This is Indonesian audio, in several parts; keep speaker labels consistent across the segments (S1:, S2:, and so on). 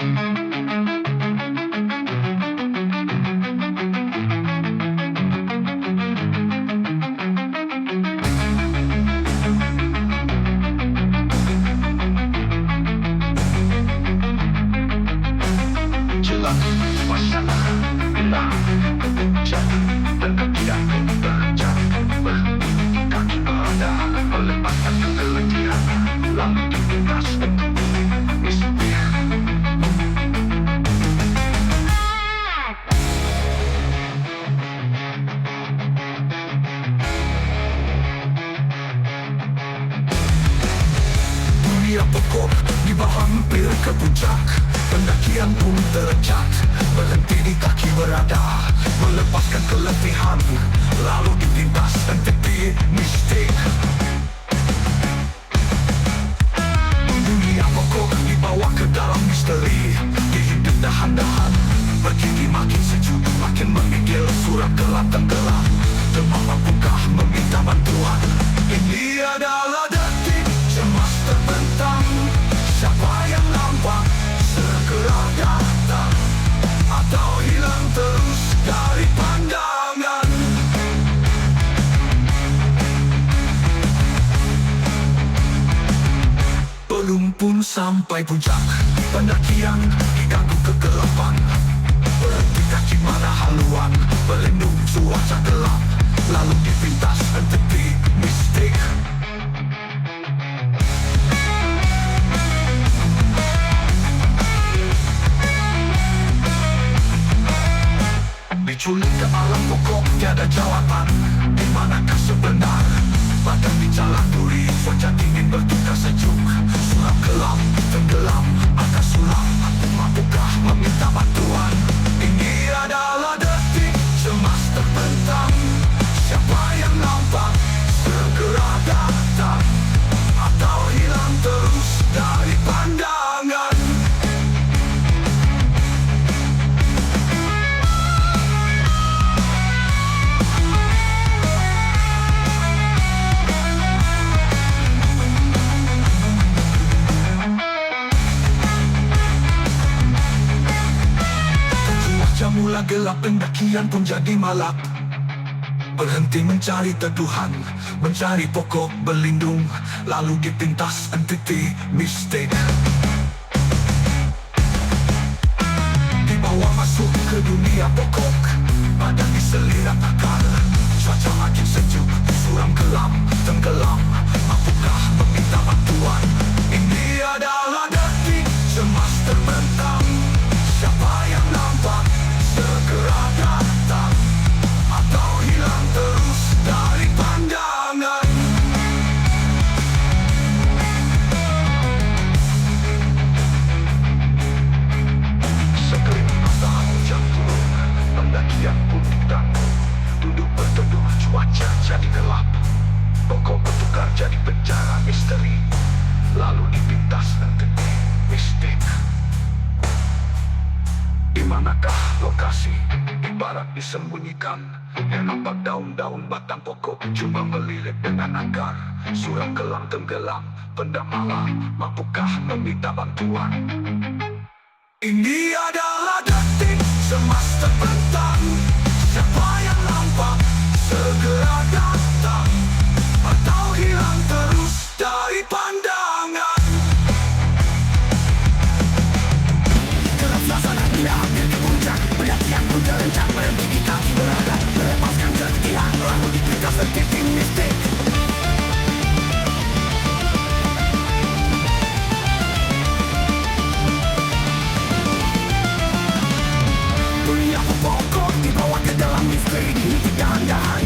S1: Jelas suasana gelap, jadi pengertian berjalan berhenti kaki berada melepaskan keletihan lalu dilintas misteri. Dunia pokok dibawa hampir ke puncak, pendakian pun terjat berhenti di kaki berada melepaskan keletihan lalu dilintas tepi mistik. Dunia pokok dibawa ke dalam misteri, dihidup dahan-dahan bergigi makin sejuk makin menggigil suram gelap tenggelam demam mampukah meminta bantuan. Ini adalah detik cemas terbentang, siapa yang nampak segera datang atau hilang terus dari pandangan. Belum pun sampai puncak, pendakian diganggu kegelapan, berhenti kaki mana haluan berlindung cuaca gelap lalu dipintas tepi mistik. Diculik ke alam pokok tiada jawaban, di manakah sebenar badan di jalan duri, cuaca dingin bertukar sejuk, suram gelap tenggelam akan suram, mampukah meminta bantuan. Ini adalah detik cemas terbentang, siapa yang nampak segera datang atau hilang terus dari pandangan. Mula gelap pendakian pun jadi malap, berhenti mencari teduhan, mencari pokok berlindung lalu dipintas entiti mistik. Dibawa masuk ke dunia pokok, badan diselirat akal, cuaca makin sejuk, suram gelap tenggelam, mampukah meminta bantuan. Ini adalah detik cemas terbentang, siapa yang nampak segera datang atau hilang terus dari pandangan. Sekeliling matahari hujan turun, pendakian pun ditanggung, duduk berteduh cuaca jadi gelap, pokok bertukar jadi penjara misteri lalu dipintas entiti mistik. Di manakah lokasi ibarat disembunyikan, yang nampak daun-daun batang pokok cuma melilit dengan akar, suram gelap tenggelam pendam malam, mampukah meminta bantuan. Ini adalah detik cemas terbentang, siapa yang nampak segera datang atau hilang terus dari pandangan. Hampir ke puncak, pendakian pun terencana berhenti di kaki berada melepaskan keletihan lalu dipintas entiti mistik. Dunia pokok dibawa ke dalam misteri, dihidup dahan-dahan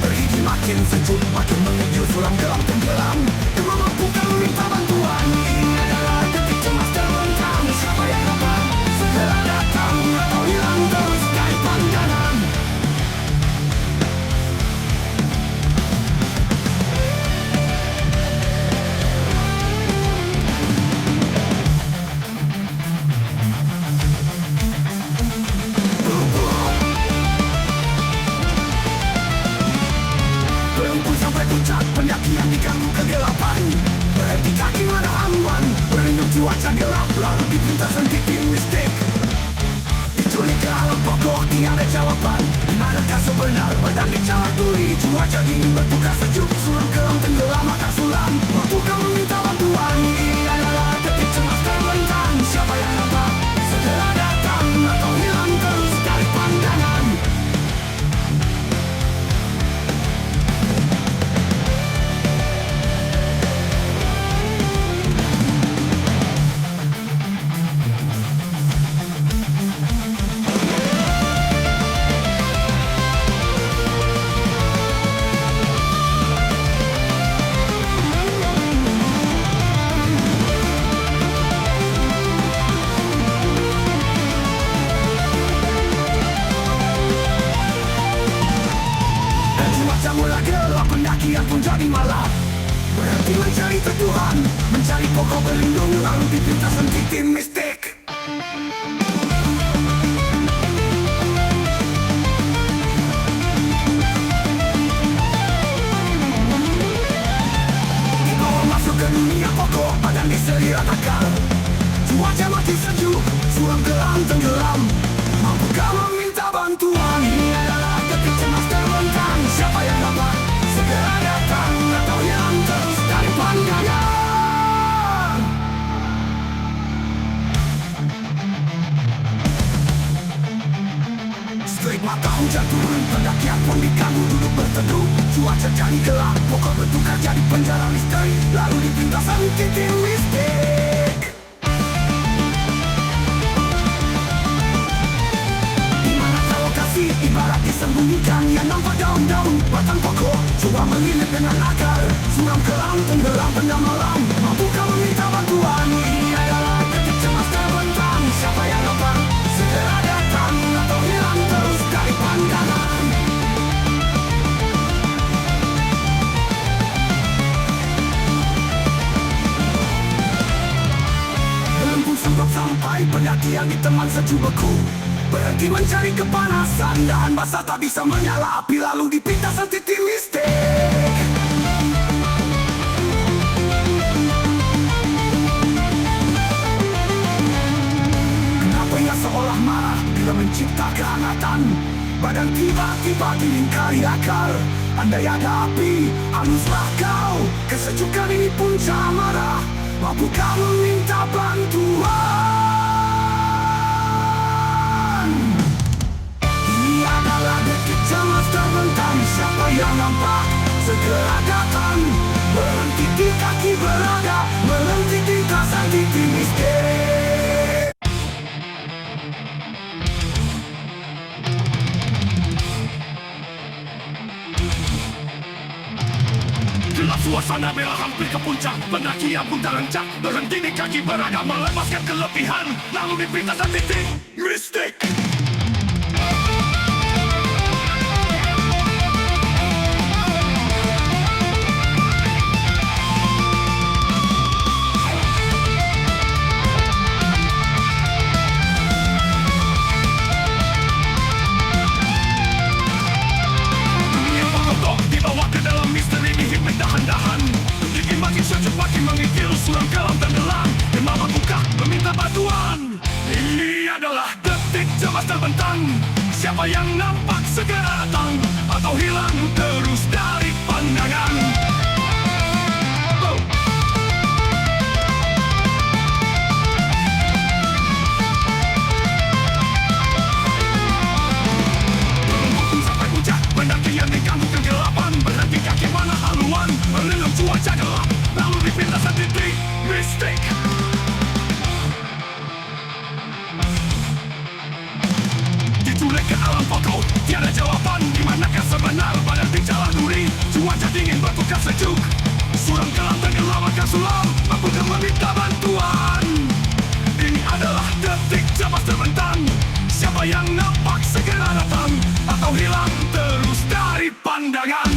S1: bergigi makin sejuk makin menuju suram gelap tenggelam demam mampukah meminta bantuan. Ini adalah detik cemas terbentang, siapa yang dapat segera datang atau hilang terus dari pandangan. Belum pun sampai puncak, pendakian diganggu kegelapan, berhenti kaki mana berhenti di mistik. Diculik ke alam pokok, tiada jawaban. Di manakah sebenar, badan dicabuli. Cuaca dingin bertukar sejuk, suram kelam tenggelam akan sulam. Waktu kau meminta bantuan, ini adalah detik cemas terbentang. Siapa yang nampak segera datang, atau hilang terus dari pandangan. Mulai gelap, pendakian pun jadi malam. Berhenti mencari Tuhan, mencari pokok berlindung, lalu di pintasan titik mistik. Dibawa masuk ke dunia pokok, badan diselirat akal. Cuaca mati sejuk, suram kelam tenggelam. Mampukah meminta bantuan? Ini adalah detik cemas terbentang. Siapa yang dapat segera datang, atau yang terus dari pandangan. Straight mata hujan turun, pendakian pun diganggu duduk berteduh. Cuaca jadi gelap, pokok bertukar jadi penjara misteri. Lalu di pintasan titik mistik. Ibarat disembunyikan yang nampak daun-daun batang pokok. Coba melilit dengan akar, suram kelam tenggelam tengah malam. Mampukah meminta bantuan? Ini adalah detik cemas terbentang. Siapa yang dapat segera datang, atau hilang terus dari pandangan. Belum pun sempat sampai, pendakian di teman sejuk beku. Berhenti mencari kepanasan, dahan basah tak bisa menyala api. Lalu di pintasan titik mistik. Kenapa ia seolah marah bila mencipta kehangatan? Badan tiba-tiba dilingkari akal. Andai ada api, hanuslah kau. Kesejukan ini punca marah. Mampukah meminta bantuan? Detik cemas terbentang. Siapa yang nampak segera datang. Berhenti di kaki berada, berhenti di kasan titik mistik. Gelap suasana merah hampir ke puncak. Pendakian pun terencak. Berhenti di kaki berada, melepaskan kelebihan. Lalu di pintasan titik mistik. Secepat mengikir suram kelam tenggelam. Memang mampukah meminta bantuan? Ini adalah detik cemas terbentang. Siapa yang nampak segera datang, atau hilang terus dari pandangan. Sampai puncak, pendakian diganggu kegelapan. Berhenti kaki mana haluan, melelung cuaca gelap. Lalu di pintasan titik mistik. Diculik ke alam pokok, tiada jawaban. Di manakah sebenar, badan dicala duri. Cuaca dingin bertukar sejuk, suram kelam tenggelam akan sulam. Mampukah meminta bantuan? Ini adalah detik cemas terbentang. Siapa yang nampak segera datang, atau hilang terus dari pandangan.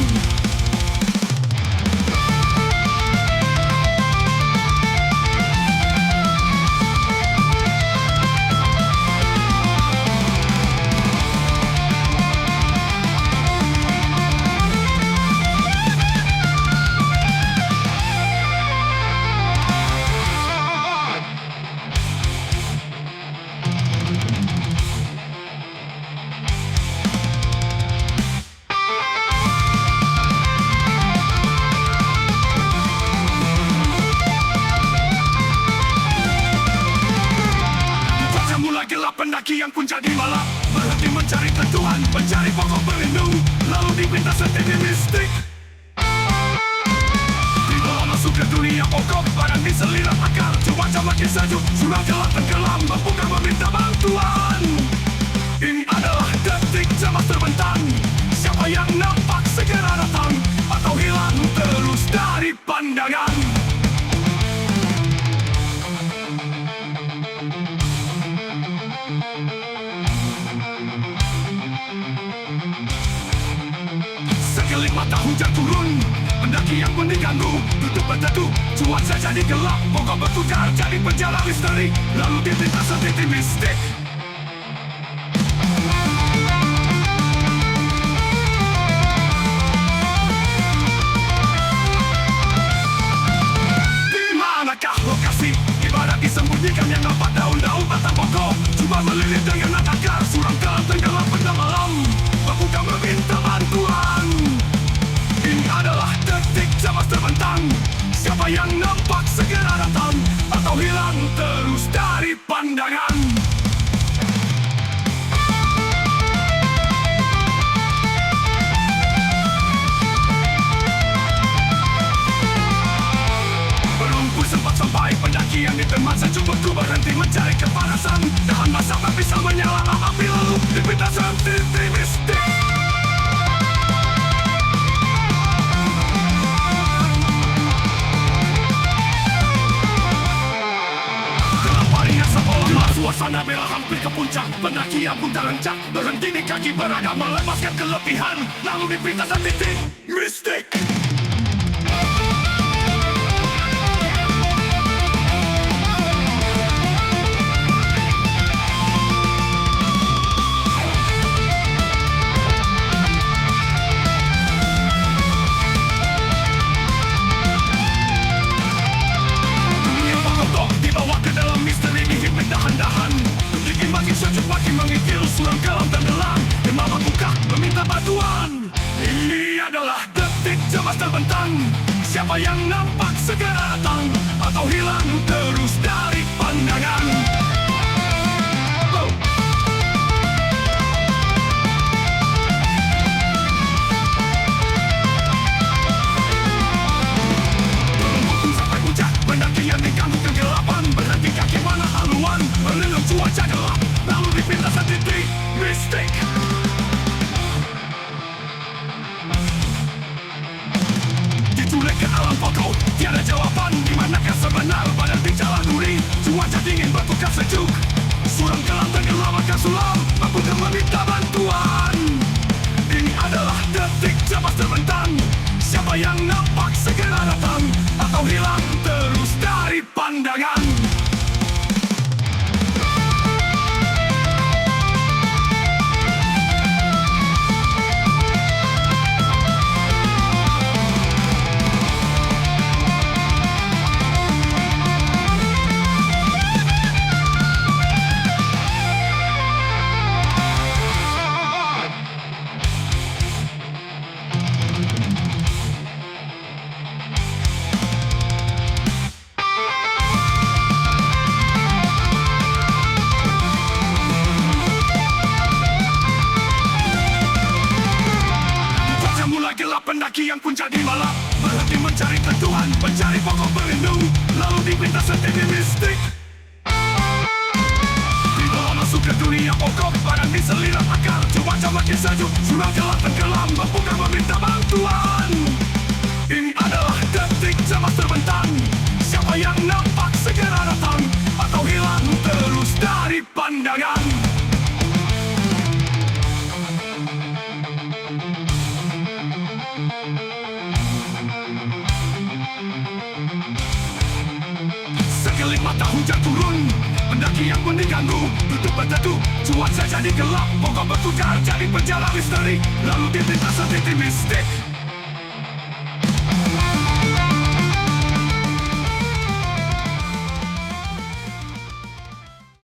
S1: pendaki yang pun jadi malam, berhenti mencari tentuan, mencari pokok berlindung, lalu dipinta setting mistik. Dibawa masuk ke dunia pokok, badan diselirat akal, cuaca makin sejuk, surau jalan tenggelam, bukan meminta bantuan. Ini adalah detik cemas terbentang, siapa yang nampak segera datang, atau hilang terus dari pandangan. Sekelip mata hujan turun, pendaki yang pun diganggu, tutup berteduh, cuaca jadi gelap, pokok bertukar jadi penjara misteri, lalu dipinta setitik mistik. Dimanakah lokasi ibarat disembunyikan yang nampak daun-daun batang pokok, cuma melilit dengan akar, suram kelam tenggelam pada malam, bukan meminta bantuan. Ini adalah detik cemas terbentang, siapa yang nampak segera datang, atau hilang terus dari pandangan. Belum pun sempat sampai, pendaki yang diteman sejuk beku berhenti mencari kepanasan, tahan masa bisa menyala api, lalu dipinta setitik mistik. Suasana merah hampir ke puncak, pendaki yang pun terencak, berhenti di kaki beragam, melepaskan kelebihan, lalu dipinta setitik mistik. Dunia pokok dibawa ke dalam misteri, dihimpit dahan-dahan, bikin makin sejuk, makin mengikil, suram kelam tenggelam, demam buka meminta bantuan. Ini adalah detik cemas terbentang, siapa yang nampak segera datang, atau hilang terus dari pandangan. Sampai puncak, pendaki yang diganggu kegelapan, berhenti kaki mana haluan, menengok cuaca gelap, lalu dipinta setitik mistik. Diculik ke alam pokok, tiada jawaban, dimanakah sebenar badan bicara duri, cuaca dingin bertukar sejuk, suram kelam tenggelam akan sulam, bukan meminta bantuan. Ini adalah detik cemas terbentang, siapa yang nampak segera datang, atau hilang terus dari pandangan. Pendaki yang pun jadi malam, berhenti mencari tentuan, mencari pokok berlindung, lalu dipinta setitik mistik. Dibawa masuk ke dunia pokok, badan diselirat akal, cuaca makin sejuk, surau jalan tenggelam, bukan meminta bantuan. Ini adalah detik cemas terbentang, siapa yang nampak segera datang, atau hilang terus dari pandangan. Sekelip mata hujan turun, pendaki yang pun diganggu, tutup berteduh, cuaca jadi gelap, pokok bertukar jadi penjara misteri, lalu dipinta setitik mistik.